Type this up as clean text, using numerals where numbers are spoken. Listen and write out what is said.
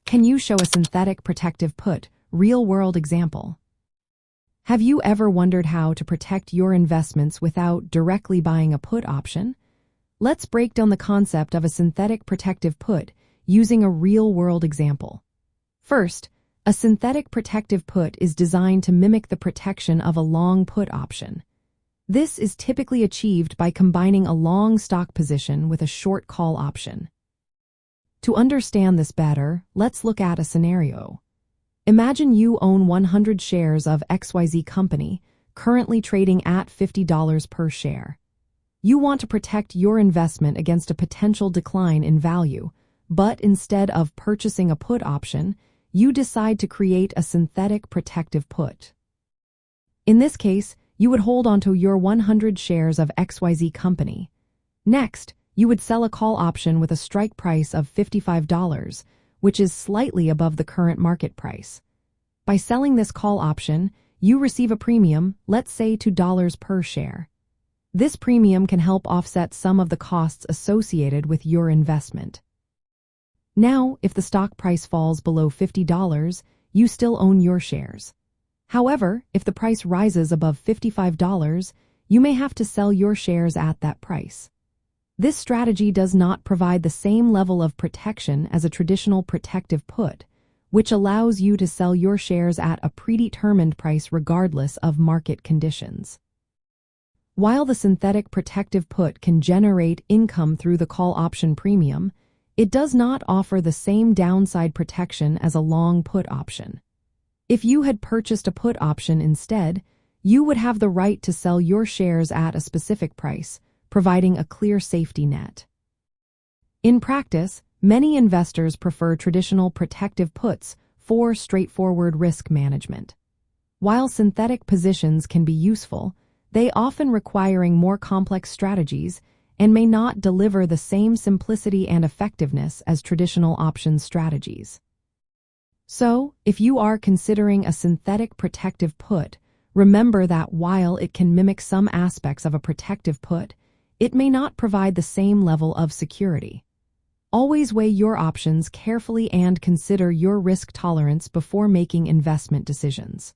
Can you show a synthetic protective put, real-world example? Have you ever wondered how to protect your investments without directly buying a put option? Let's break down the concept of a synthetic protective put using a real-world example. First, a synthetic protective put is designed to mimic the protection of a long put option. This is typically achieved by combining a long stock position with a short call option. To understand this better, let's look at a scenario. Imagine you own 100 shares of XYZ company, currently trading at $50 per share. You want to protect your investment against a potential decline in value, but instead of purchasing a put option, you decide to create a synthetic protective put. In this case, you would hold onto your 100 shares of XYZ company. Next, you would sell a call option with a strike price of $55, which is slightly above the current market price. By selling this call option, you receive a premium, let's say $2 per share. This premium can help offset some of the costs associated with your investment. Now, if the stock price falls below $50, you still own your shares. However, if the price rises above $55, you may have to sell your shares at that price. This strategy does not provide the same level of protection as a traditional protective put, which allows you to sell your shares at a predetermined price regardless of market conditions. While the synthetic protective put can generate income through the call option premium, it does not offer the same downside protection as a long put option. If you had purchased a put option instead, you would have the right to sell your shares at a specific price, providing a clear safety net. In practice, many investors prefer traditional protective puts for straightforward risk management. While synthetic positions can be useful, they often require more complex strategies and may not deliver the same simplicity and effectiveness as traditional option strategies. So, if you are considering a synthetic protective put, remember that while it can mimic some aspects of a protective put, it may not provide the same level of security. Always weigh your options carefully and consider your risk tolerance before making investment decisions.